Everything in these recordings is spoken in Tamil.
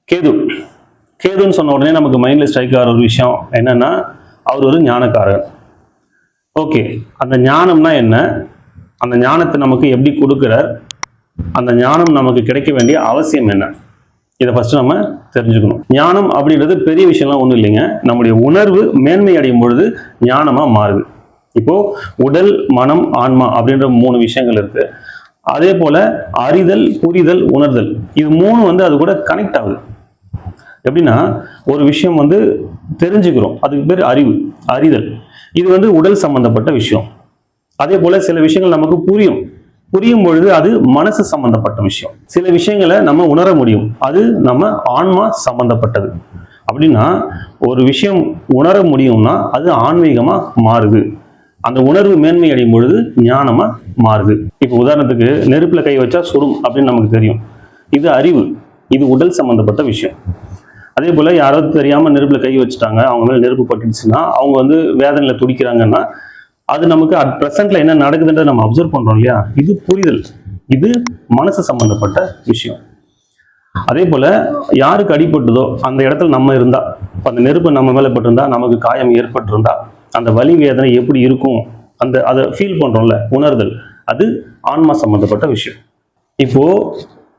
கேது கேதுன்னு சொன்ன உடனே நமக்கு மைண்ட்ல ஸ்ட்ரைக் ஆகிற ஒரு விஷயம் என்னன்னா, அவர் ஒரு ஞானக்காரர். ஓகே, அந்த ஞானம்னா என்ன, அந்த ஞானத்தை நமக்கு எப்படி கொடுக்கிறார், அந்த ஞானம் நமக்கு கிடைக்க வேண்டிய அவசியம் என்ன, இதை ஃபர்ஸ்ட் நம்ம தெரிஞ்சுக்கணும். ஞானம் அப்படின்றது பெரிய விஷயம்லாம் ஒன்றும் இல்லைங்க. நம்முடைய உணர்வு மேன்மை அடையும் பொழுது ஞானமா மாறுது. இப்போ உடல், மனம், ஆன்மா அப்படின்ற 3 விஷயங்கள் இருக்கு. அதே போல அறிதல், புரிதல், உணர்தல், இது 3 அது கூட கனெக்ட் ஆகுது. எப்படின்னா, ஒரு விஷயம் தெரிஞ்சுக்கிறோம், அதுக்கு பேர் அறிவு, அறிதல். இது உடல் சம்பந்தப்பட்ட விஷயம். அதே போல சில விஷயங்கள் நமக்கு புரியும் பொழுது அது மனசு சம்பந்தப்பட்ட விஷயம். சில விஷயங்களை நம்ம உணர முடியும், அது நம்ம ஆன்மா சம்பந்தப்பட்டது. அப்படின்னா ஒரு விஷயம் உணர முடியும்னா அது ஆன்மீகமா மாறுது. அந்த உணர்வு மேன்மை அடையும் பொழுது ஞானமா மாறுது. இப்போ உதாரணத்துக்கு, நெருப்புல கை வச்சா சுடும் அப்படின்னு நமக்கு தெரியும். இது அறிவு, இது உடல் சம்பந்தப்பட்ட விஷயம். அதே போல யாராவது தெரியாம நெருப்புல கை வச்சுட்டாங்க, அவங்க மேல நெருப்பு பட்டுடுச்சுன்னா அவங்க வேதனையில துடிக்கிறாங்கன்னா, அது நமக்கு அட் பிரசன்ட்ல என்ன நடக்குதுன்றதை நம்ம அப்சர்வ் பண்றோம் இல்லையா, இது புரிதல், இது மனசு சம்பந்தப்பட்ட விஷயம். அதே போல யாருக்கு அடிபட்டதோ அந்த இடத்துல நம்ம இருந்தா, அந்த நெருப்பு நம்ம மேல பட்டிருந்தா, நமக்கு காயம் ஏற்பட்டிருந்தா அந்த வலி வேதனை எப்படி இருக்கும், அதை ஃபீல் பண்றோம்ல, உணர்தல், அது ஆன்மா சம்பந்தப்பட்ட விஷயம். இப்போ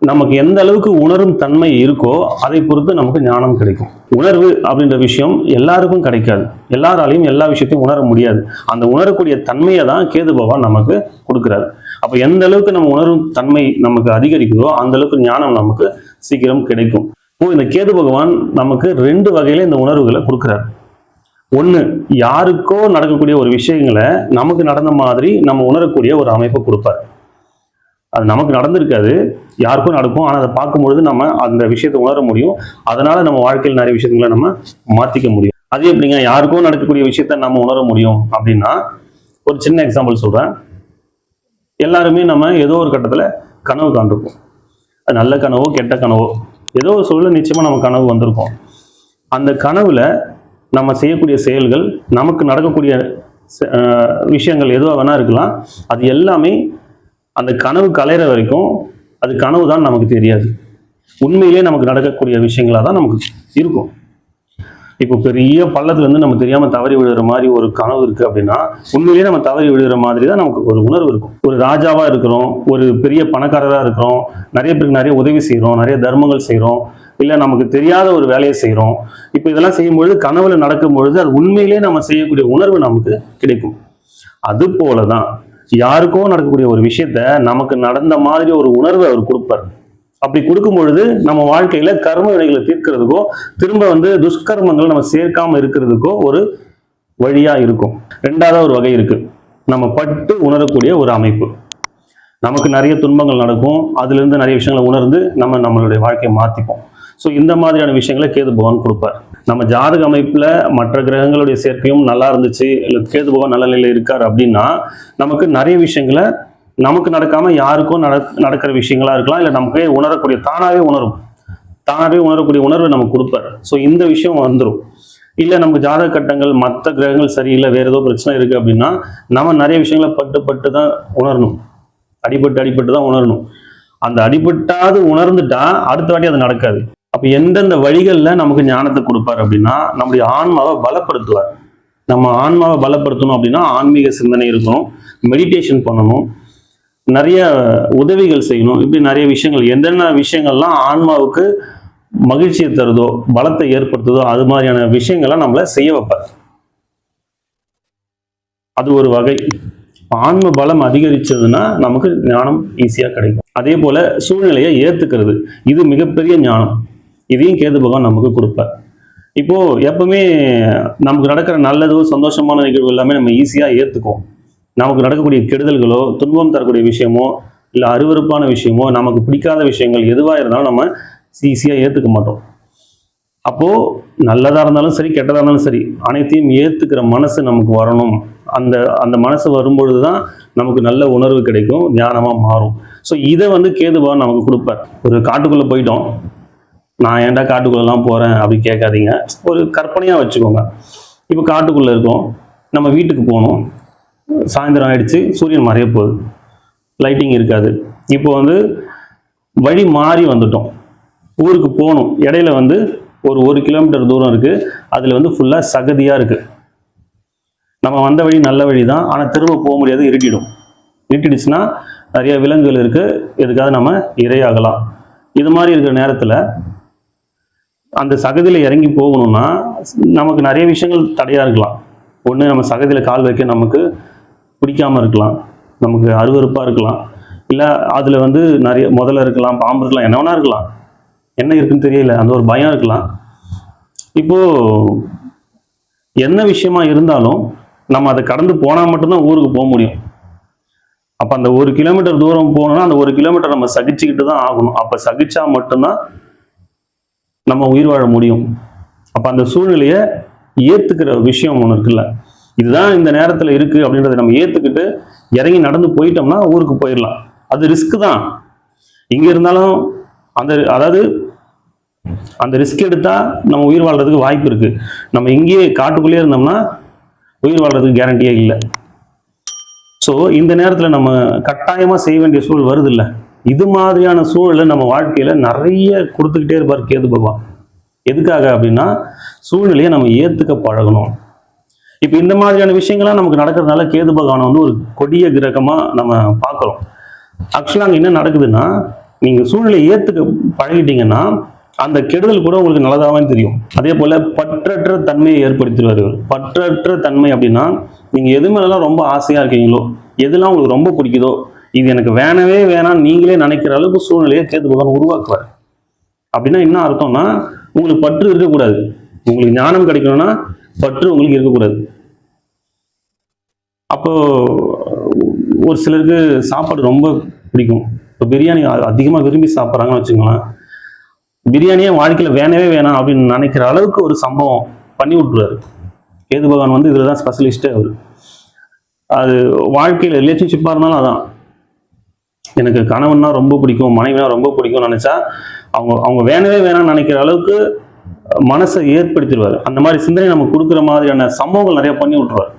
நமக்கு எந்த அளவுக்கு உணரும் தன்மை இருக்கோ அதை பொறுத்து நமக்கு ஞானம் கிடைக்கும். உணர்வு அப்படின்ற விஷயம் எல்லாருக்கும் கிடைக்காது, எல்லாராலையும் எல்லா விஷயத்தையும் உணர முடியாது. அந்த உணரக்கூடிய தன்மையை தான் கேது பகவான் நமக்கு கொடுக்கிறாரு. அப்ப எந்த அளவுக்கு நம்ம உணரும் தன்மை நமக்கு அதிகரிக்குதோ அந்த அளவுக்கு ஞானம் நமக்கு சீக்கிரம் கிடைக்கும். இப்போ இந்த கேது பகவான் நமக்கு 2 வகையில இந்த உணர்வுகளை கொடுக்கிறார். ஒண்ணு, யாருக்கோ நடக்கக்கூடிய ஒரு விஷயங்களை நமக்கு நடந்த மாதிரி நம்ம உணரக்கூடிய ஒரு அமைப்பை கொடுப்பார். அது நமக்கு நடந்திருக்காது, யாருக்கும் நடக்கும். ஆனால் அதை பார்க்கும்பொழுது நம்ம அந்த விஷயத்தை உணர முடியும். அதனால நம்ம வாழ்க்கையில் நிறைய விஷயங்களை நம்ம மாற்றிக்க முடியும். அது எப்படிங்க யாருக்கும் நடக்கக்கூடிய விஷயத்த நம்ம உணர முடியும் அப்படின்னா, ஒரு சின்ன எக்ஸாம்பிள் சொல்கிறேன். எல்லாருமே நம்ம ஏதோ ஒரு கட்டத்தில் கனவு காண்டிருப்போம். அது நல்ல கனவோ கெட்ட கனவோ, ஏதோ ஒரு சூழல நிச்சயமாக நம்ம கனவு வந்திருக்கோம். அந்த கனவுல நம்ம செய்யக்கூடிய செயல்கள், நமக்கு நடக்கக்கூடிய விஷயங்கள் எதுவாக வேணா இருக்கலாம். அது எல்லாமே அந்த கனவு கலையிற வரைக்கும் அது கனவு தான் நமக்கு தெரியாது. உண்மையிலே நமக்கு நடக்கக்கூடிய விஷயங்களா தான் நமக்கு இருக்கும். இப்போ பெரிய பள்ளத்துல இருந்து நம்ம தெரியாம தவறி விழுற மாதிரி ஒரு கனவு இருக்கு அப்படின்னா, உண்மையிலேயே நம்ம தவறி விழுகிற மாதிரி தான் நமக்கு ஒரு உணர்வு இருக்கும். ஒரு ராஜாவா இருக்கிறோம், ஒரு பெரிய பணக்காரரா இருக்கிறோம், நிறைய பேருக்கு நிறைய உதவி செய்யறோம், நிறைய தர்மங்கள் செய்யறோம், இல்ல நமக்கு தெரியாத ஒரு வேலையை செய்யறோம். இப்போ இதெல்லாம் செய்யும்பொழுது, கனவுல நடக்கும் பொழுது அது உண்மையிலேயே நம்ம செய்யக்கூடிய உணர்வு நமக்கு கிடைக்கும். அது போலதான் யாருக்கோ நடக்கக்கூடிய ஒரு விஷயத்த நமக்கு நடந்த மாதிரி ஒரு உணர்வை அவர் கொடுப்பார். அப்படி கொடுக்கும் பொழுது நம்ம வாழ்க்கையில கர்ம வினைகளை தீர்க்கிறதுக்கோ, திரும்ப துஷ்கர்மங்கள் நம்ம சேர்க்காம இருக்கிறதுக்கோ ஒரு வழியா இருக்கும். 2வது ஒரு வகை இருக்கு, நம்ம பட்டு உணரக்கூடிய ஒரு அமைப்பு. நமக்கு நிறைய துன்பங்கள் நடக்கும், அதுல இருந்து நிறைய விஷயங்களை உணர்ந்து நம்மளுடைய வாழ்க்கையை மாத்திப்போம். ஸோ இந்த மாதிரியான விஷயங்களை கேது பகவான் கொடுப்பார். நம்ம ஜாதக அமைப்புல மற்ற கிரகங்களுடைய சேர்க்கையும் நல்லா இருந்துச்சு, இல்லை கேது பகவான் நல்ல நிலையில் இருக்கார் அப்படின்னா, நமக்கு நிறைய விஷயங்களை நமக்கு நடக்காம யாருக்கும் நடக்கிற விஷயங்களா இருக்கலாம், இல்லை நமக்கு உணரக்கூடிய தானாகவே உணரக்கூடிய உணர்வை நமக்கு கொடுப்பார். ஸோ இந்த விஷயம் வந்துடும். இல்லை நமக்கு ஜாதக கட்டங்கள் மற்ற கிரகங்கள் சரியில்லை, வேற ஏதோ பிரச்சனை இருக்கு அப்படின்னா, நம்ம நிறைய விஷயங்களை பட்டு தான் உணரணும், அடிபட்டு தான் உணரணும். அந்த அடிபட்டாது உணர்ந்துட்டா அடுத்த வாட்டி அது நடக்காது. அப்ப எந்தெந்த வழிகள்ல நமக்கு ஞானத்தை கொடுப்பார் அப்படின்னா, நம்முடைய ஆன்மாவை பலப்படுத்துவார். நம்ம ஆன்மாவை பலப்படுத்தணும் அப்படின்னா ஆன்மீக சிந்தனை இருக்கணும், மெடிடேஷன் பண்ணணும், நிறைய உதவிகள் செய்யணும். இப்படி நிறைய விஷயங்கள், என்னென்ன விஷயங்கள்லாம் ஆன்மாவுக்கு மகிழ்ச்சியை தருதோ, பலத்தை ஏற்படுத்துதோ, அது மாதிரியான விஷயங்களை நம்மளை செய்ய வைப்பார். அது ஒரு வகை. ஆன்ம பலம் அதிகரிச்சதுன்னா நமக்கு ஞானம் ஈஸியா கிடைக்கும். அதே போல சூழ்நிலையை ஏத்துக்கிறது, இது மிகப்பெரிய ஞானம். இதையும் கேது பகவான் நமக்கு கொடுப்பார். இப்போ எப்பவுமே நமக்கு நடக்கிற நல்லதோ சந்தோஷமான நிகழ்வு எல்லாமே நம்ம ஈஸியா ஏத்துக்குவோம். நமக்கு நடக்கக்கூடிய கெடுதல்களோ, துன்பம் தரக்கூடிய விஷயமோ, இல்லை அருவருப்பான விஷயமோ, நமக்கு பிடிக்காத விஷயங்கள் எதுவாக இருந்தாலும் நம்ம ஈஸியா ஏத்துக்க மாட்டோம். அப்போ நல்லதா இருந்தாலும் சரி, கெட்டதா இருந்தாலும் சரி, அனைத்தையும் ஏத்துக்கிற மனசு நமக்கு வரணும். அந்த மனசு வரும்பொழுதுதான் நமக்கு நல்ல உணர்வு கிடைக்கும், ஞானமா மாறும். ஸோ இதை கேது பகவான் நமக்கு கொடுப்பார். ஒரு காட்டுக்குள்ள போயிட்டோம், நான் ஏன்டா காட்டுக்குள்ளெல்லாம் போறேன் அப்படி கேட்காதீங்க. ஒரு கற்பனையா வச்சுக்கோங்க. இப்போ காட்டுக்குள்ள இருக்கோம், நம்ம வீட்டுக்கு போகணும், சாயந்தரம் ஆயிடுச்சு, சூரியன் மறைய போகுது, லைட்டிங் இருக்காது. இப்போ வழி மாறி வந்துட்டோம். ஊருக்கு போகணும். இடையில வந்து ஒரு 1 கிலோமீட்டர் தூரம் இருக்கு. அதுல வந்து ஃபுல்லா சகதியா இருக்கு. நம்ம வந்த வழி நல்ல வழி தான், ஆனா திரும்ப போக முடியாது, இருட்டிடும். இருட்டிடுச்சுன்னா நிறைய விலங்குகள் இருக்கு, எதுக்காக நம்ம இரையாகலாம். இது மாதிரி இருக்கிற நேரத்துல அந்த சகதியில இறங்கி போகணும்னா நமக்கு நிறைய விஷயங்கள் தடையா இருக்கலாம். ஒண்ணு, நம்ம சகதியில கால் வைக்க நமக்கு பிடிக்காம இருக்கலாம், நமக்கு அருவருப்பா இருக்கலாம், இல்ல அதுல வந்து நிறைய முதல்ல இருக்கலாம், பாம்பு இருக்கலாம், என்ன வேணா இருக்கலாம், என்ன இருக்குன்னு தெரியல, அந்த ஒரு பயம் இருக்கலாம். இப்போ என்ன விஷயமா இருந்தாலும் நம்ம அதை கடந்து போனா மட்டும்தான் ஊருக்கு போக முடியும். அப்ப அந்த 1 கிலோமீட்டர் தூரம் போகணும்னா அந்த 1 கிலோமீட்டர் நம்ம சகிச்சுக்கிட்டு தான் ஆகணும். அப்ப சகிச்சா மட்டும்தான் நம்ம உயிர் வாழ முடியும். அப்ப அந்த சூழ்நிலையை ஏத்துக்கிற விஷயம் ஒண்ணு இருக்குல்ல, இதுதான் இந்த நேரத்துல இருக்கு அப்படின்றத நம்ம ஏத்துக்கிட்டு இறங்கி நடந்து போயிட்டோம்னா ஊருக்கு போயிடலாம். அது ரிஸ்க் தான். இங்க இருந்தாலும் அதாவது அந்த ரிஸ்க் எடுத்தா நம்ம உயிர் வாழ்றதுக்கு வாய்ப்பு இருக்கு. நம்ம இங்கேயே காட்டுக்குள்ளேயே இருந்தோம்னா உயிர் வாழ்றதுக்கு கேரண்டியே இல்லை. ஸோ இந்த நேரத்துல நம்ம கட்டாயமா செய்ய வேண்டிய சூழல் வருது இல்ல, இது மாதிரியான சூழலை நம்ம வாழ்க்கையில நிறைய கொடுத்துக்கிட்டே இருப்பார் கேது பகவான். எதுக்காக அப்படின்னா சூழ்நிலையை நம்ம ஏத்துக்க பழகணும். இப்ப இந்த மாதிரியான விஷயங்கள்லாம் நமக்கு நடக்கிறதுனால கேது பகவானை வந்து ஒரு கொடிய கிரகமா நம்ம பார்க்கிறோம். ஆக்சுவலா அங்க என்ன நடக்குதுன்னா, நீங்க சூழ்நிலையை ஏத்துக்க பழகிட்டீங்கன்னா அந்த கெடுதல் கூட உங்களுக்கு நல்லதாவே தெரியும். அதே போல பற்றற்ற தன்மையை ஏற்படுத்திடுவார் இவர். பற்றற்ற தன்மை அப்படின்னா, நீங்க எது மேலாம் ரொம்ப ஆசையா இருக்கீங்களோ, எதெல்லாம் உங்களுக்கு ரொம்ப பிடிக்குதோ, இது எனக்கு வேணவே வேணாம் நீங்களே நினைக்கிற அளவுக்கு சூழ்நிலையை கேது பகவான் உருவாக்குவார். அப்படின்னா என்ன அர்த்தம்னா, உங்களுக்கு பற்று இருக்கக்கூடாது. உங்களுக்கு ஞானம் கிடைக்கணும்னா பற்று உங்களுக்கு இருக்கக்கூடாது. அப்போ ஒரு சிலருக்கு சாப்பாடு ரொம்ப பிடிக்கும். இப்போ பிரியாணி அதிகமா விரும்பி சாப்பிட்றாங்கன்னு வச்சுக்கோங்களேன். பிரியாணியே வாழ்க்கையில வேணவே வேணாம் அப்படின்னு நினைக்கிற அளவுக்கு ஒரு சம்பவம் பண்ணி விட்டுருவாரு. கேது பகவான் வந்து இதுலதான் ஸ்பெஷலிஸ்டே அவரு. அது வாழ்க்கையில ரிலேஷன்ஷிப்பா இருந்தாலும் அதான். எனக்கு கணவன்னா ரொம்ப பிடிக்கும், மனைவினா ரொம்ப பிடிக்கும்னு நினைச்சா அவங்க அவங்க வேணவே வேணாம்னு நினைக்கிற அளவுக்கு மனசை ஏற்படுத்திடுவாரு. அந்த மாதிரி சிந்தனை நம்ம கொடுக்குற மாதிரியான சம்பவங்கள் நிறைய பண்ணி விட்டுருவாரு.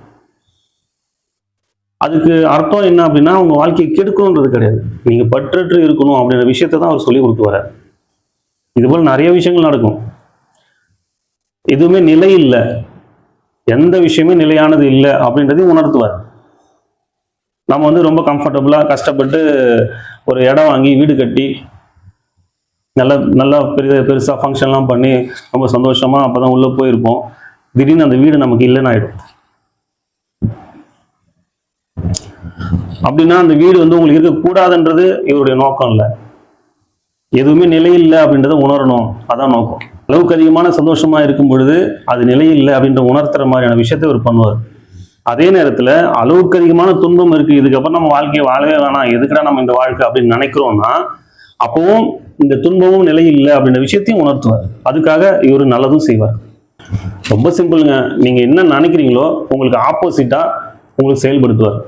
அதுக்கு அர்த்தம் என்ன அப்படின்னா, அவங்க வாழ்க்கையை கெடுக்கணுன்றது கிடையாது. நீங்க பற்றற்று இருக்கணும் அப்படின்ற விஷயத்தை தான் அவர் சொல்லி கொடுத்து வர்றார். இது போல நிறைய விஷயங்கள் நடக்கும். எதுவுமே நிலை இல்லை, எந்த விஷயமே நிலையானது இல்லை அப்படின்றதையும் உணர்த்துவார். நம்ம வந்து ரொம்ப கம்ஃபர்டபுளா கஷ்டப்பட்டு ஒரு இடம் வாங்கி வீடு கட்டி நல்லா பெருசா ஃபங்க்ஷன்லாம் பண்ணி ரொம்ப சந்தோஷமா அப்பதான் உள்ள போயிருப்போம். திடீர்னு அந்த வீடு நமக்கு இல்லைன்னு ஆயிடும். அப்படின்னா அந்த வீடு வந்து உங்களுக்கு இருக்கக்கூடாதுன்றது இவருடைய நோக்கம் இல்லை. எதுவுமே நிலை இல்லை அப்படின்றத உணரணும், அதான் நோக்கம். அளவுக்கு அதிகமான சந்தோஷமா இருக்கும் பொழுது அது நிலை இல்லை அப்படின்ற உணர்த்துற மாதிரியான விஷயத்தை இவர் பண்ணுவார். அதே நேரத்துல அளவுக்கு அதிகமான துன்பம் இருக்கு, இதுக்கப்புறம் நம்ம வாழ்க்கையை வாழவே வேணாம், எதுக்குடா நம்ம இந்த வாழ்க்கை அப்படின்னு நினைக்கிறோம்னா அப்பவும் இந்த துன்பமும் நிலை இல்லை அப்படின்ற விஷயத்தையும் உணர்த்துவார். அதுக்காக இவர் நல்லதும் செய்வார். ரொம்ப சிம்பிளுங்க. நீங்க என்ன நினைக்கிறீங்களோ உங்களுக்கு ஆப்போசிட்டா உங்களுக்கு செயல்படுத்துவார்.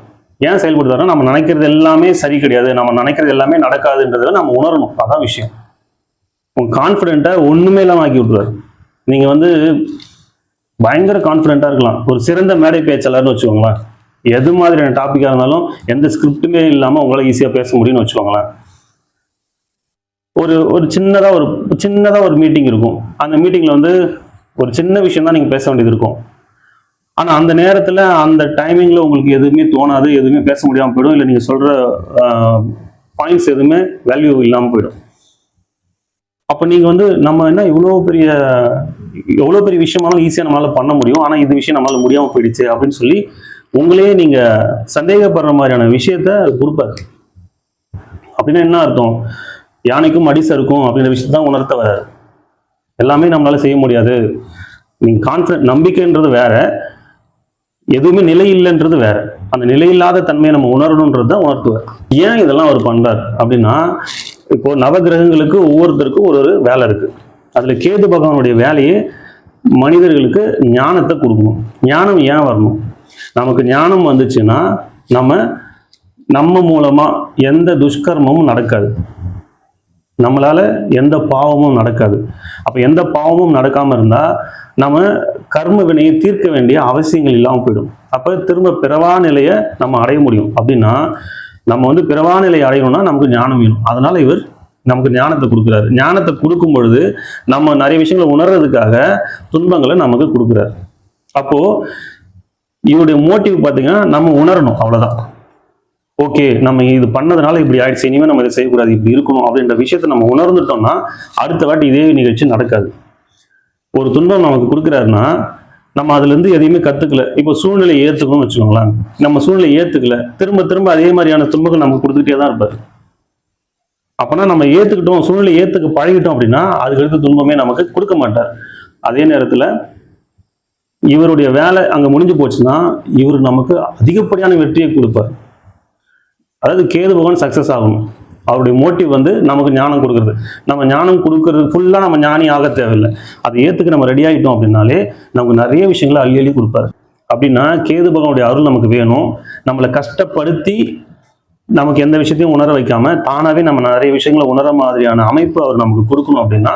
ஏன் செயல்படுத்துவார்னா, நம்ம நினைக்கிறது எல்லாமே சரி கிடையாது, நம்ம நினைக்கிறது எல்லாமே நடக்காதுன்றதை நம்ம உணரணும். அதான் விஷயம். உங்க கான்ஃபிடென்ட்டை ஒண்ணுமே இல்லாம ஆக்கி விட்டுருவார். நீங்க வந்து பயங்கர கான்ஃபிடென்ட்டா இருக்கலாம், ஒரு சிறந்த மேடை பேச்சாளர்னு வச்சுக்கோங்களேன். எது மாதிரியான டாபிக்கா இருந்தாலும் எந்த ஸ்கிரிப்டுமே இல்லாம உங்களால ஈஸியா பேச முடியும்னு வச்சுக்கோங்களேன். ஒரு சின்னதா ஒரு மீட்டிங் இருக்கும். அந்த மீட்டிங்ல வந்து ஒரு சின்ன விஷயம் தான் நீங்க பேச வேண்டியது இருக்கும். ஆனா அந்த நேரத்துல அந்த டைமிங்ல உங்களுக்கு எதுவுமே தோணாது, எதுவுமே பேச முடியாம போயிடும், இல்லை நீங்க சொல்ற பாயிண்ட்ஸ் எதுவுமே வேல்யூ இல்லாம போயிடும். அப்ப நீங்க வந்து நம்ம என்ன எவ்வளவு பெரிய விஷயமாலும் ஈஸியா நம்மளால பண்ண முடியும், ஆனா இந்த விஷயம் நம்மளால முடியாம போயிடுச்சு அப்படின்னு சொல்லி உங்களையே நீங்க சந்தேகப்படுற மாதிரியான விஷயத்த கொடுப்பாரு. அப்படின்னா என்ன அர்த்தம்? யானைக்கும் அடிசருக்கும் அப்படின்ற விஷயத்தான் உணர்த்த வர்றாரு. எல்லாமே நம்மளால செய்ய முடியாது, நீங்க கான்ஃபிடன்ட் நம்பிக்கைன்றது வேற, எதுவுமே நிலை இல்லைன்றது வேற. அந்த நிலையில்லாத தன்மையை நம்ம உணரணுன்றது தான் உணர்த்துவார். ஏன் இதெல்லாம் அவர் பண்றார் அப்படின்னா, இப்போ நவகிரகங்களுக்கு ஒவ்வொருத்தருக்கும் ஒரு வேலை இருக்கு. அதுல கேது பகவானுடைய வேலையே மனிதர்களுக்கு ஞானத்தை கொடுக்கணும். ஞானம் ஏன் வரணும்? நமக்கு ஞானம் வந்துச்சுன்னா நம்ம மூலமா எந்த துஷ்கர்மமும் நடக்காது, நம்மளால எந்த பாவமும் நடக்காது. அப்ப எந்த பாவமும் நடக்காம இருந்தா நம்ம கர்ம வினையை தீர்க்க வேண்டிய அவசியங்கள் இல்லாமல் போயிடும். அப்ப திரும்ப பிறவா நிலையை நம்ம அடைய முடியும். அப்படின்னா நம்ம வந்து பிறவா நிலையை அடையணும்னா நமக்கு ஞானம் வேணும். அதனால இவர் நமக்கு ஞானத்தை கொடுக்குறாரு. ஞானத்தை கொடுக்கும் பொழுது நம்ம நிறைய விஷயங்களை உணர்றதுக்காக துன்பங்களை நமக்கு கொடுக்குறாரு. அப்போ இவருடைய மோட்டிவ் பார்த்தீங்கன்னா நம்ம உணரணும், அவ்வளவுதான். ஓகே, நம்ம இது பண்ணதுனால இப்படி ஆயிடுச்சு, இனிமேல் நம்ம இதை செய்யக்கூடாது, இப்படி இருக்கணும் அப்படின்ற விஷயத்த நம்ம உணர்ந்துட்டோம்னா அடுத்த வாட்டி இதே நிகழ்ச்சி நடக்காது. ஒரு துன்பம் நமக்கு கொடுக்குறாருன்னா நம்ம அதுல இருந்து எதையுமே கத்துக்கல. இப்போ சூழ்நிலையை ஏத்துக்கணும்னு வச்சுக்கோங்களேன். நம்ம சூழ்நிலையை ஏத்துக்கல, திரும்ப திரும்ப அதே மாதிரியான துன்பங்கள் நமக்கு கொடுத்துக்கிட்டே தான் இருப்பாரு. அப்பனா நம்ம ஏத்துக்கிட்டோம், சூழ்நிலை ஏத்துக்க பழகிட்டோம் அப்படின்னா அதுக்கு அடுத்த துன்பமே நமக்கு கொடுக்க மாட்டார். அதே நேரத்துல இவருடைய வேலை அங்க முடிஞ்சு போச்சுன்னா இவர் நமக்கு அதிகப்படியான வெற்றியை கொடுப்பார். அதாவது கேது பகவான் சக்சஸ் ஆகணும். அவருடைய மோட்டிவ் வந்து நமக்கு ஞானம் கொடுக்குறது. நம்ம ஞானம் கொடுக்கறது ஃபுல்லா நம்ம ஞானி ஆக தேவையில்லை. அதை ஏத்துக்கு நம்ம ரெடி ஆகிட்டோம் அப்படின்னாலே நமக்கு நிறைய விஷயங்களை அள்ளி அள்ளி கொடுப்பாரு. அப்படின்னா கேது பகவானுடைய அருள் நமக்கு வேணும். நம்மளை கஷ்டப்படுத்தி நமக்கு எந்த விஷயத்தையும் உணர வைக்காம தானாவே நம்ம நிறைய விஷயங்களை உணர மாதிரியான அமைப்பு அவர் நமக்கு கொடுக்கணும். அப்படின்னா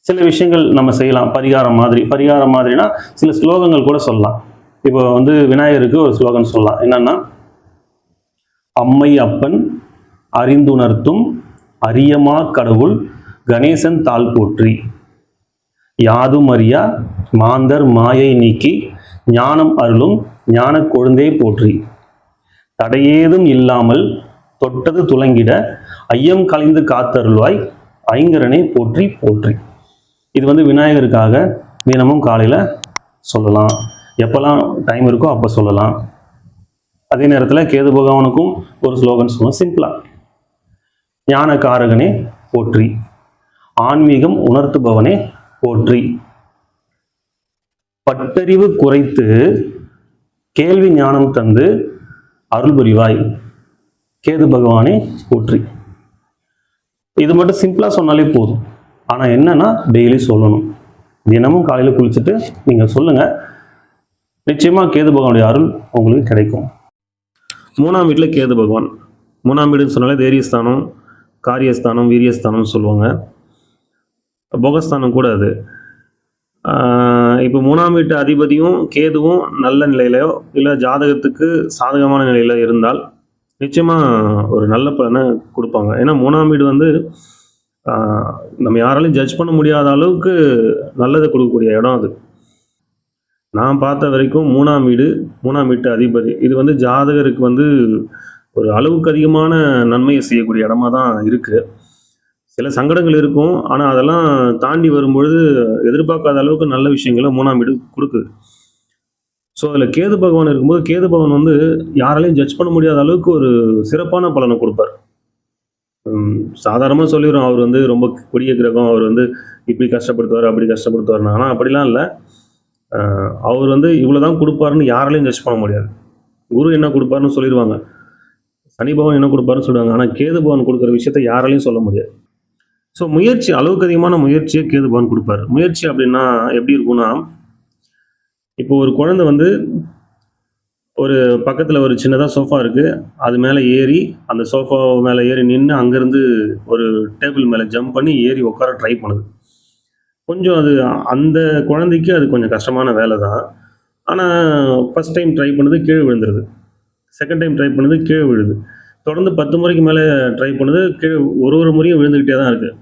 சில விஷயங்கள் நம்ம செய்யலாம். பரிகாரம் மாதிரினா சில ஸ்லோகங்கள் கூட சொல்லலாம். இப்போ வந்து விநாயகருக்கு ஒரு ஸ்லோகன் சொல்லலாம். என்னன்னா, அம்மை அப்பன் அறிந்துணர்த்தும் அரியமா கடவுள் கணேசன் தாள் போற்றி, யாதும் அறியா மாந்தர் மாயை நீக்கி ஞானம் அருளும் ஞான கொழுந்தே போற்றி, தடையேதும் இல்லாமல் தொட்டது துலங்கிட ஐயம் கலைந்து காத்தருள்வாய் ஐங்கரனே போற்றி போற்றி. இது வந்து விநாயகருக்காக தினமும் காலையில சொல்லலாம். எப்பெல்லாம் டைம் இருக்கோ அப்போ சொல்லலாம். அதே நேரத்தில் கேது பகவானுக்கும் ஒரு ஸ்லோகன் சொல்லணும். சிம்பிளா, ஞான காரகனே போற்றி, ஆன்மீகம் உணர்த்துபவனே போற்றி, பட்டறிவு குறைத்து கேள்வி ஞானம் தந்து அருள் புரிவாய் கேது பகவானே போற்றி. இது மட்டும் சிம்பிளா சொன்னாலே போதும். ஆனா என்னன்னா டெய்லி சொல்லணும். தினமும் காலையில குளிச்சுட்டு நீங்க சொல்லுங்க, நிச்சயமா கேது பகவானுடைய அருள் உங்களுக்கு கிடைக்கும். 3ஆம் வீட்டில் கேது பகவான். 3ஆம் வீடுன்னு சொன்னாலே தைரியஸ்தானம், காரியஸ்தானம், வீரியஸ்தானம் சொல்லுவாங்க. போகஸ்தானம் கூட அது. இப்போ 3ஆம் வீட்டு அதிபதியும் கேதுவும் நல்ல நிலையிலையோ இல்லை ஜாதகத்துக்கு சாதகமான நிலையில இருந்தால் நிச்சயமா ஒரு நல்ல பலனை கொடுப்பாங்க. ஏன்னா 3ஆம் வீடு வந்து நம்ம யாராலையும் ஜட்ஜ் பண்ண முடியாத அளவுக்கு நல்லதை கொடுக்கக்கூடிய இடம் அது. நான் பார்த்த வரைக்கும் 3ஆம் வீட்டு அதிபதி இது வந்து ஜாதகருக்கு வந்து ஒரு அளவுக்கு அதிகமான நன்மையை செய்யக்கூடிய இடமா தான் இருக்கு. சில சங்கடங்கள் இருக்கும், ஆனால் அதெல்லாம் தாண்டி வரும்பொழுது எதிர்பார்க்காத அளவுக்கு நல்ல விஷயங்களை 3ஆம் வீடு கொடுக்குது. ஸோ அதில் கேது பகவான் இருக்கும்போது கேது பகவான் வந்து யாராலையும் ஜட்ஜ் பண்ண முடியாத அளவுக்கு ஒரு சிறப்பான பலனை கொடுப்பார். சாதாரணமாக சொல்லிடுறோம், அவர் வந்து ரொம்ப கொடிய கிரகம், அவர் வந்து இப்படி கஷ்டப்படுத்துவார் அப்படி கஷ்டப்படுத்துவார்னு. ஆனால் அப்படிலாம் இல்லை. அவர் வந்து இவ்வளோதான் கொடுப்பாருன்னு யாராலையும் ஜட்ஜ் பண்ண முடியாது. குரு என்ன கொடுப்பாருன்னு சொல்லிடுவாங்க, சனி பகவான் என்ன கொடுப்பாருன்னு சொல்லுவாங்க. ஆனால் கேது பகவான் கொடுக்குற விஷயத்த யாராலையும் சொல்ல முடியாது. ஸோ முயற்சி, அளவுக்கு அதிகமான முயற்சியை கேது பகவான் கொடுப்பாரு. முயற்சி அப்படின்னா எப்படி இருக்கும்னா, இப்போ ஒரு குழந்தை வந்து ஒரு பக்கத்தில் ஒரு சின்னதாக சோஃபா இருக்குது, அது மேலே ஏறி அந்த சோஃபா மேலே ஏறி நின்று அங்கேருந்து ஒரு டேபிள் மேலே ஜம்ப் பண்ணி ஏறி உட்கார ட்ரை பண்ணுது. கொஞ்சம் அது அந்த குழந்தைக்கு அது கொஞ்சம் கஷ்டமான வேலை தான். ஆனால் ஃபஸ்ட் டைம் ட்ரை பண்ணுது, கீழே விழுந்துருது. செகண்ட் டைம் ட்ரை பண்ணுது, கீழே விழுது. தொடர்ந்து 10 முறைக்கு மேலே ட்ரை பண்ணுது, கீழே ஒரு முறையும் விழுந்துக்கிட்டே தான் இருக்குது.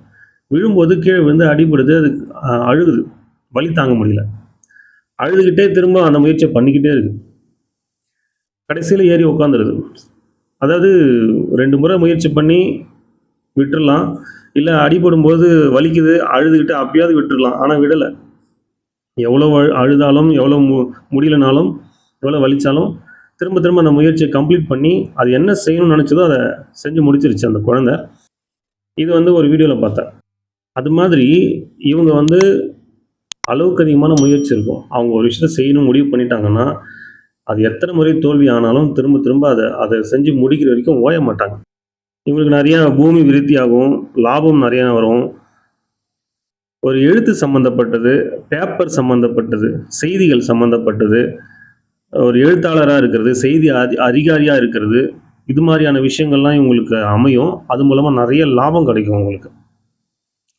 விழும்போது கீழே விழுந்து அடிபடுது, அது அழுகுது, வலி தாங்க முடியல, அழுதுகிட்டே திரும்ப அந்த முயற்சியை பண்ணிக்கிட்டே இருக்கு. கடைசியில் ஏறி உட்காந்துருது. அதாவது 2 முறை முயற்சி பண்ணி விட்டுடலாம், இல்லை அடிபடும் போது வலிக்குது அழுதுகிட்டு அப்பயாவது விட்டுடலாம். ஆனால் விடலை. எவ்வளோ அழுதாலும், எவ்வளோ முடியலனாலும், எவ்வளோ வலிச்சாலும் திரும்ப திரும்ப அந்த முயற்சியை கம்ப்ளீட் பண்ணி அது என்ன செய்யணும்னு நினச்சதோ அதை செஞ்சு முடிச்சிருச்சு அந்த குழந்தை. இது வந்து ஒரு வீடியோவில் பார்த்தேன். அது மாதிரி இவங்க வந்து அளவுக்கு அதிகமான முயற்சி இருக்கும். அவங்க ஒரு விஷயத்தை செய்யணும் முடிவு பண்ணிட்டாங்கன்னா அது எத்தனை முறை தோல்வி ஆனாலும் திரும்ப திரும்ப அதை செஞ்சு முடிக்கிற வரைக்கும் ஓய மாட்டாங்க. இவங்களுக்கு நிறைய பூமி விருத்தி ஆகும், லாபம் நிறைய வரும். ஒரு எழுத்து சம்மந்தப்பட்டது, பேப்பர் சம்மந்தப்பட்டது, செய்திகள் சம்மந்தப்பட்டது, ஒரு எழுத்தாளராக இருக்கிறது, செய்தி அதிகாரியாக இருக்கிறது, இது மாதிரியான விஷயங்கள்லாம் இவங்களுக்கு அமையும். அது மூலமாக நிறைய லாபம் கிடைக்கும் உங்களுக்கு.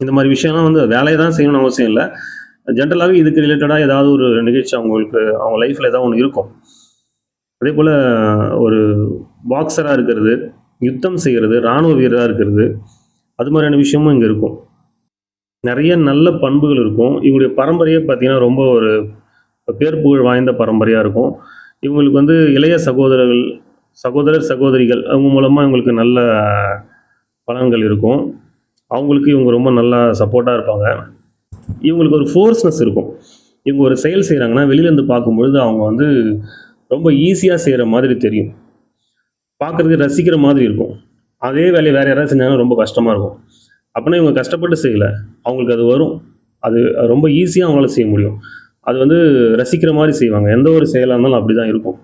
இந்த மாதிரி விஷயம்லாம் வந்து வேலையை தான் செய்யணும்னு அவசியம் இல்லை. ஜென்ரலாகவே இதுக்கு ரிலேட்டடாக ஏதாவது ஒரு நிகழ்ச்சி அவங்களுக்கு அவங்க லைஃப்பில் ஏதாவது ஒன்று இருக்கும். அதே போல் ஒரு பாக்ஸராக இருக்கிறது, யுத்தம் செய்கிறது, இராணுவ வீரராக இருக்கிறது, அது மாதிரியான விஷயமும் இங்கே இருக்கும். நிறைய நல்ல பண்புகள் இருக்கும். இவங்களுடைய பரம்பரையே பார்த்தீங்கன்னா ரொம்ப ஒரு பேர் புகழ் வாய்ந்த பரம்பரையாக இருக்கும். இவங்களுக்கு வந்து இளைய சகோதரர் சகோதரிகள் அவங்க மூலமாக இவங்களுக்கு நல்ல பலன்கள் இருக்கும். அவங்களுக்கு இவங்க ரொம்ப நல்லா சப்போர்ட்டாக இருப்பாங்க. இவங்களுக்கு ஒரு ஃபோர்ஸ்னஸ் இருக்கும். இவங்க ஒரு செயல் செய்கிறாங்கன்னா வெளியிலேருந்து பார்க்கும்பொழுது அவங்க வந்து ரொம்ப ஈஸியாக செய்கிற மாதிரி தெரியும். பார்க்குறதுக்கு ரசிக்கிற மாதிரி இருக்கும். அதே வேலையை வேறு யாராவது செஞ்சாங்கன்னா ரொம்ப கஷ்டமாக இருக்கும். அப்படின்னா இவங்க கஷ்டப்பட்டு செய்யலை, அவங்களுக்கு அது வரும். அது ரொம்ப ஈஸியாக அவங்களால செய்ய முடியும். அது வந்து ரசிக்கிற மாதிரி செய்வாங்க. எந்த ஒரு செயலாக இருந்தாலும் அப்படி தான் இருக்கும்.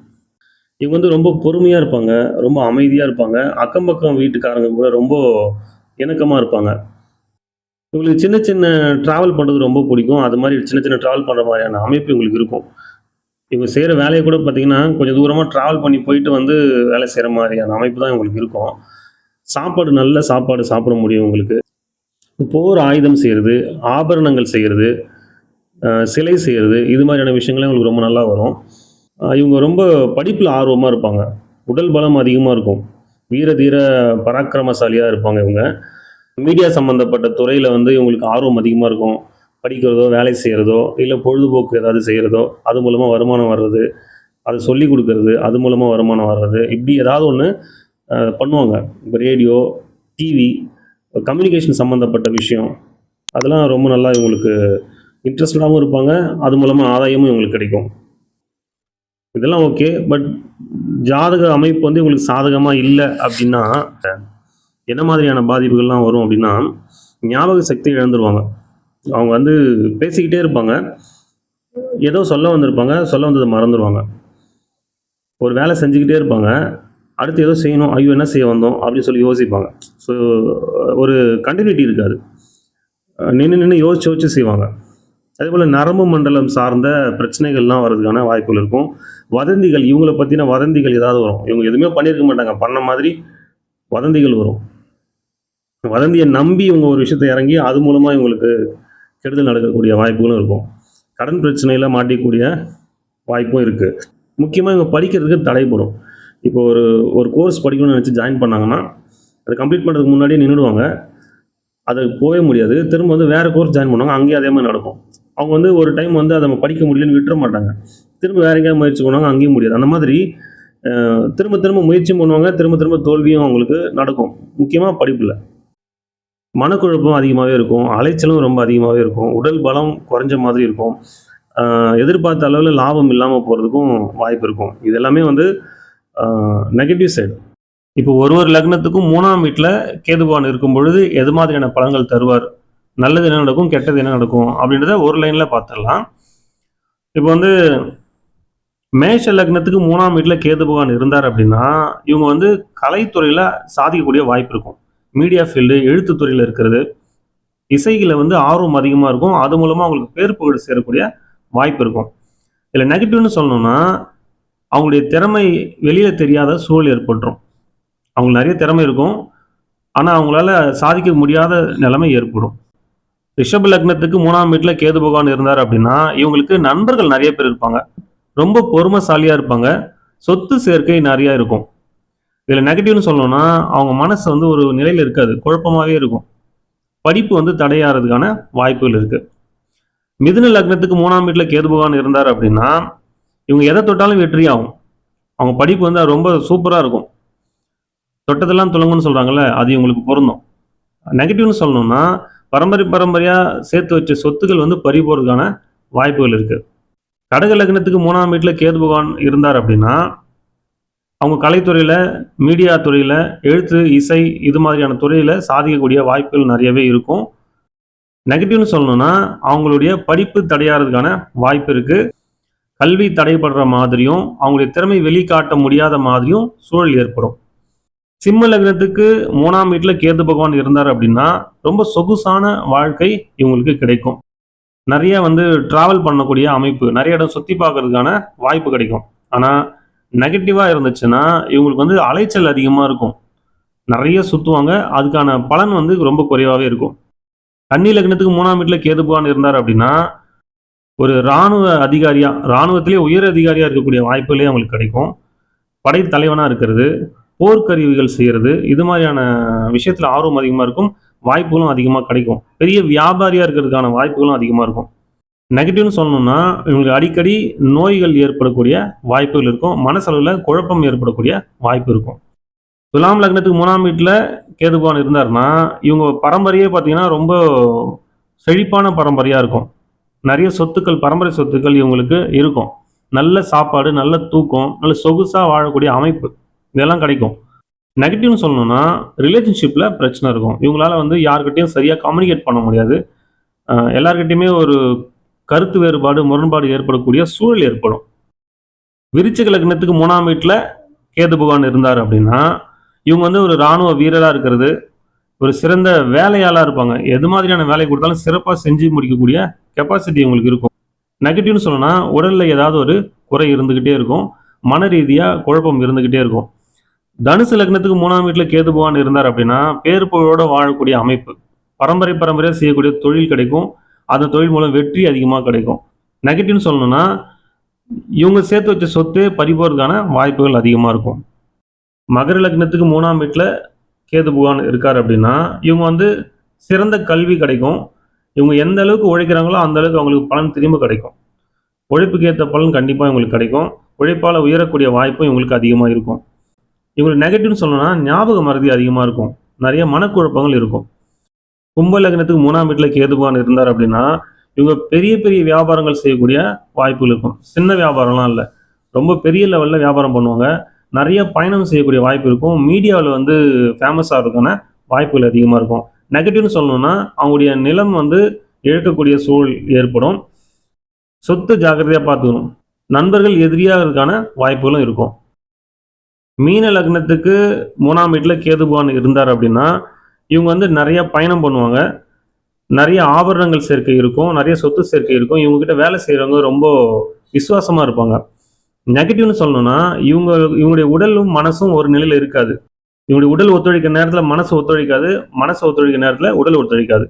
இவங்க வந்து ரொம்ப பொறுமையாக இருப்பாங்க, ரொம்ப அமைதியாக இருப்பாங்க. அக்கம் பக்கம் வீட்டுக்காரங்க கூட ரொம்ப இணக்கமாக இருப்பாங்க. இவங்களுக்கு சின்ன சின்ன ட்ராவல் பண்ணுறது ரொம்ப பிடிக்கும். அது மாதிரி சின்ன சின்ன ட்ராவல் பண்ணுற மாதிரியான அமைப்பு இவங்களுக்கு இருக்கும். இவங்க செய்கிற வேலையை கூட பார்த்தீங்கன்னா கொஞ்சம் தூரமாக ட்ராவல் பண்ணி போயிட்டு வந்து வேலை செய்கிற மாதிரியான அமைப்பு தான் இவங்களுக்கு இருக்கும். நல்ல சாப்பாடு சாப்பிட முடியும் இவங்களுக்கு. போர் ஆயுதம் செய்கிறது, ஆபரணங்கள் செய்கிறது, சிலை செய்கிறது, இது மாதிரியான விஷயங்கள்லாம் இவங்களுக்கு ரொம்ப நல்லா வரும். இவங்க ரொம்ப படிப்பில் ஆர்வமாக இருப்பாங்க. உடல் பலம் அதிகமாக இருக்கும். வீர தீர பராக்கிரமசாலியாக இருப்பாங்க இவங்க. மீடியா சம்மந்தப்பட்ட துறையில் வந்து இவங்களுக்கு ஆர்வம் அதிகமாக இருக்கும். படிக்கிறதோ, வேலை செய்கிறதோ, இல்லை பொழுதுபோக்கு ஏதாவது செய்கிறதோ, அது மூலமாக வருமானம் வர்றது, அதை சொல்லிக் கொடுக்கறது, அது மூலமாக வருமானம் வர்றது, இப்படி ஏதாவது ஒன்று பண்ணுவாங்க. இப்போ ரேடியோ, டிவி, கம்யூனிகேஷன் சம்மந்தப்பட்ட விஷயம், அதெல்லாம் ரொம்ப நல்லா இவங்களுக்கு இன்ட்ரெஸ்டடாகவும் இருப்பாங்க. அது மூலமாக ஆதாயமும் இவங்களுக்கு கிடைக்கும். இதெல்லாம் ஓகே. பட் ஜாதக அமைப்பு வந்து இவங்களுக்கு சாதகமாக இல்லை அப்படின்னா என்ன மாதிரியான பாதிப்புகள்லாம் வரும் அப்படின்னா, ஞாபக சக்தி இழந்துருவாங்க. அவங்க வந்து பேசிக்கிட்டே இருப்பாங்க, ஏதோ சொல்ல வந்திருப்பாங்க, சொல்ல வந்ததை மறந்துடுவாங்க. ஒரு வேலை செஞ்சுக்கிட்டே இருப்பாங்க, அடுத்து ஏதோ செய்யணும், ஐயோ என்ன செய்ய வந்தோம் அப்படின்னு சொல்லி யோசிப்பாங்க. ஸோ ஒரு கண்டினியூட்டி இருக்காது. நின்று யோசிச்சு செய்வாங்க. அதே போல் நரம்பு மண்டலம் சார்ந்த பிரச்சனைகள்லாம் வர்றதுக்கான வாய்ப்புகள் இருக்கும். வதந்திகள், இவங்களை பற்றின வதந்திகள் ஏதாவது வரும். இவங்க எதுவுமே பண்ணியிருக்க மாட்டாங்க, பண்ண மாதிரி வதந்திகள் வரும். வதந்தியை நம்பி இவங்க ஒரு விஷயத்தை இறங்கி அது மூலமாக இவங்களுக்கு கெடுதல் நடக்கக்கூடிய வாய்ப்புகளும் இருக்கும். கடன் பிரச்சனையில் மாட்டிக்கூடிய வாய்ப்பும் இருக்குது. முக்கியமாக இவங்க படிக்கிறதுக்கு தடைப்படும். இப்போ ஒரு கோர்ஸ் படிக்கணும்னு நினச்சி ஜாயின் பண்ணாங்கன்னா அதை கம்ப்ளீட் பண்ணுறதுக்கு முன்னாடியே நின்றுடுவாங்க. அது போகவே முடியாது. திரும்ப வந்து வேறு கோர்ஸ் ஜாயின் பண்ணுவாங்க, அங்கேயும் அதே மாதிரி நடக்கும். அவங்க வந்து ஒரு டைம் வந்து அதை படிக்க முடியலன்னு விட்டுற மாட்டாங்க. திரும்ப வேறு எங்கேயாவது முயற்சி பண்ணுவாங்க, அங்கேயும் முடியாது. அந்த மாதிரி திரும்ப திரும்ப முயற்சியும் பண்ணுவாங்க, திரும்ப திரும்ப தோல்வியும் அவங்களுக்கு நடக்கும். முக்கியமாக படிப்பில் மனக்குழப்பம் அதிகமாகவே இருக்கும், அலைச்சலும் ரொம்ப அதிகமாகவே இருக்கும், உடல் பலம் குறைஞ்ச மாதிரி இருக்கும், எதிர்பார்த்த அளவில் லாபம் இல்லாமல் போகிறதுக்கும் வாய்ப்பு இருக்கும். இது எல்லாமே வந்து நெகட்டிவ் சைடு. இப்போ ஒரு லக்னத்துக்கும் 3ஆம் வீட்டில் கேது பகவான் இருக்கும் பொழுது எது மாதிரியான பலன்கள் தருவார், நல்லது என்ன நடக்கும், கெட்டது என்ன நடக்கும் அப்படின்றத ஒரு லைனில் பார்த்துடலாம். இப்போ வந்து மேஷ லக்னத்துக்கு 3ஆம் வீட்டில் கேது பகவான் இருந்தார் அப்படின்னா இவங்க வந்து கலைத்துறையில் சாதிக்கக்கூடிய வாய்ப்பு இருக்கும். மீடியா ஃபீல்டு, எழுத்துத்துறையில் இருக்கிறது, இசைகளை வந்து ஆர்வம் அதிகமாக இருக்கும். அது மூலமாக அவங்களுக்கு பேர் புகழ் சேரக்கூடிய வாய்ப்பு இருக்கும். இதில் நெகட்டிவ்னு சொல்லணும்னா அவங்களுடைய திறமை வெளியில் தெரியாத சூழல் ஏற்பட்டுரும். அவங்களுக்கு நிறைய திறமை இருக்கும், ஆனால் அவங்களால சாதிக்க முடியாத நிலைமை ஏற்படும். ரிஷப லக்னத்துக்கு 3ஆம் வீட்டில் கேது பகவான் இருந்தார் அப்படின்னா இவங்களுக்கு நண்பர்கள் நிறைய பேர் இருப்பாங்க, ரொம்ப பொறுமைசாலியாக இருப்பாங்க, சொத்து சேர்க்கை நிறையா இருக்கும். இதில் நெகட்டிவ்னு சொல்லணும்னா அவங்க மனசு வந்து ஒரு நிலையில் இருக்காது, குழப்பமாகவே இருக்கும். படிப்பு வந்து தடையாகிறதுக்கான வாய்ப்புகள் இருக்குது. மிதுன லக்னத்துக்கு 3ஆம் வீட்டில் கேது பகவான் இருந்தார் அப்படின்னா இவங்க எதை தொட்டாலும் வெற்றி ஆகும். அவங்க படிப்பு வந்து ரொம்ப சூப்பராக இருக்கும். தொட்டதெல்லாம் துலங்குன்னு சொல்கிறாங்கல்ல, அது இவங்களுக்கு பொருந்தும். நெகட்டிவ்னு சொல்லணும்னா பரம்பரையாக சேர்த்து வச்ச சொத்துக்கள் வந்து பறி போகிறதுக்கான வாய்ப்புகள் இருக்குது. கடக லக்னத்துக்கு 3ஆம் வீட்டில் கேது பகவான் இருந்தார் அப்படின்னா அவங்க கலைத்துறையில், மீடியா துறையில், எழுத்து, இசை, இது மாதிரியான துறையில் சாதிக்கக்கூடிய வாய்ப்புகள் நிறையவே இருக்கும். நெகட்டிவ்னு சொல்லணும்னா அவங்களுடைய படிப்பு தடையாகிறதுக்கான வாய்ப்பு இருக்குது. கல்வி தடைபடுற மாதிரியும் அவங்களுடைய திறமை வெளிக்காட்ட முடியாத மாதிரியும் சூழல் ஏற்படும். சிம்ம லக்னத்துக்கு 3ஆம் வீட்டில் கேது பகவான் இருந்தார் அப்படின்னா ரொம்ப சொகுசான வாழ்க்கை இவங்களுக்கு கிடைக்கும். நிறைய வந்து டிராவல் பண்ணக்கூடிய அமைப்பு, நிறைய இடம் சுற்றி பார்க்கறதுக்கான வாய்ப்பு கிடைக்கும். ஆனால் நெகட்டிவாக இருந்துச்சுன்னா இவங்களுக்கு வந்து அலைச்சல் அதிகமாக இருக்கும், நிறைய சுற்றுவாங்க, அதுக்கான பலன் வந்து ரொம்ப குறைவாகவே இருக்கும். கன்னி லக்னத்துக்கு 3ஆம் வீட்டில் கேது பகவான் இருந்தார் அப்படின்னா ஒரு இராணுவ அதிகாரியாக, இராணுவத்திலே உயர் அதிகாரியாக இருக்கக்கூடிய வாய்ப்புகளே அவங்களுக்கு கிடைக்கும். படைத்தலைவனாக இருக்கிறது, போர்க்கருவிகள் செய்கிறது, இது மாதிரியான விஷயத்தில் ஆர்வம் அதிகமாக இருக்கும். வாய்ப்புகளும் அதிகமாக கிடைக்கும். பெரிய வியாபாரியாக இருக்கிறதுக்கான வாய்ப்புகளும் அதிகமாக இருக்கும். நெகட்டிவ்னு சொல்லணும்னா இவங்களுக்கு அடிக்கடி நோய்கள் ஏற்படக்கூடிய வாய்ப்புகள் இருக்கும். மனசளவில் குழப்பம் ஏற்படக்கூடிய வாய்ப்பு இருக்கும். துலாம் லக்னத்துக்கு 3ஆம் வீட்டில் கேது பகவான் இருந்தாருன்னா இவங்க பரம்பரையே பார்த்தீங்கன்னா ரொம்ப செழிப்பான பரம்பரையாக இருக்கும். நிறைய சொத்துக்கள், பரம்பரை சொத்துக்கள் இவங்களுக்கு இருக்கும். நல்ல சாப்பாடு, நல்ல தூக்கம், நல்ல சொகுசாக வாழக்கூடிய அமைப்பு இதெல்லாம் கிடைக்கும். நெகட்டிவ்னு சொல்லணும்னா ரிலேஷன்ஷிப்பில் பிரச்சனை இருக்கும். இவங்களால யார்கிட்டையும் சரியாக கம்யூனிகேட் பண்ண முடியாது. எல்லார்கிட்டையுமே ஒரு கருத்து வேறுபாடு, முரண்பாடு ஏற்படக்கூடிய சூழல் ஏற்படும். விருச்சிக லக்னத்துக்கு 3ஆம் வீட்டில் கேது பகவான் இருந்தார் அப்படின்னா இவங்க ஒரு இராணுவ வீரராக இருக்கிறது, ஒரு சிறந்த வேலையாளாக இருப்பாங்க. எது மாதிரியான வேலை கொடுத்தாலும் சிறப்பாக செஞ்சு முடிக்கக்கூடிய கெப்பாசிட்டி இவங்களுக்கு இருக்கும். நெகட்டிவ்னு சொல்லணும்னா உடலில் ஏதாவது ஒரு குறை இருந்துக்கிட்டே இருக்கும். மன ரீதியாக குழப்பம் இருந்துக்கிட்டே இருக்கும். தனுசு லக்னத்துக்கு 3ஆம் வீட்டில் கேது பகவான் இருந்தார் அப்படின்னா பேர் புகழோட வாழக்கூடிய அமைப்பு, பரம்பரையாக செய்யக்கூடிய தொழில் கிடைக்கும். அந்த தொழில் மூலம் வெற்றி அதிகமாக கிடைக்கும். நெகட்டிவ்னு சொல்லணும்னா இவங்க சேர்த்து வச்ச சொத்து பறிப்போறதுக்கான வாய்ப்புகள் அதிகமாக இருக்கும். மகர லக்னத்துக்கு 3ஆம் வீட்டில் கேது பகவான் இருக்கார் அப்படின்னா இவங்க சிறந்த கல்வி கிடைக்கும். இவங்க எந்த அளவுக்கு உழைக்கிறாங்களோ அந்த அளவுக்கு அவங்களுக்கு பலன் திரும்ப கிடைக்கும். உழைப்புக்கு ஏற்ற பலன் கண்டிப்பாக இவங்களுக்கு கிடைக்கும். உழைப்பால் உயரக்கூடிய வாய்ப்பும் இவங்களுக்கு அதிகமாக இருக்கும். இவங்களுக்கு நெகட்டிவ்னு சொல்லணும்னா ஞாபக மறதி அதிகமாக இருக்கும். நிறைய மனக்குழப்பங்கள் இருக்கும். கும்ப லக்னத்துக்கு 3ஆம் வீட்டில் கேது பகவான் இருந்தார் அப்படின்னா இவங்க பெரிய பெரிய வியாபாரங்கள் செய்யக்கூடிய வாய்ப்புகள் இருக்கும். சின்ன வியாபாரம்லாம் இல்லை, ரொம்ப பெரிய லெவலில் வியாபாரம் பண்ணுவாங்க. நிறைய பயணம் செய்யக்கூடிய வாய்ப்பு இருக்கும். மீடியாவில் ஃபேமஸ் ஆகிறதுக்கான வாய்ப்புகள் அதிகமாக இருக்கும். நெகட்டிவ்னு சொல்லணும்னா அவங்களுடைய நிலம் இழக்கக்கூடிய சூழல் ஏற்படும். சொத்து ஜாக்கிரதையாக பார்த்துக்கணும். நண்பர்கள் எதிரியாகிறதுக்கான வாய்ப்புகளும் இருக்கும். மீன லக்னத்துக்கு 3ஆம் வீட்டில் கேது பகவான் இருந்தார் அப்படின்னா இவங்க நிறைய பயணம் பண்ணுவாங்க. நிறைய ஆபரணங்கள் சேர்க்கை இருக்கும். நிறைய சொத்து சேர்க்கை இருக்கும். இவங்ககிட்ட வேலை செய்கிறவங்க ரொம்ப விசுவாசமாக இருப்பாங்க. நெகட்டிவ்னு சொல்லணும்னா இவங்களுடைய உடலும் மனசும் ஒரு நிலையில் இருக்காது. இவங்களுடைய உடல் ஒத்துழைக்கிற நேரத்தில் மனசு ஒத்துழைக்காது, மனசு ஒத்துழைக்கிற நேரத்தில் உடல் ஒத்துழைக்காது.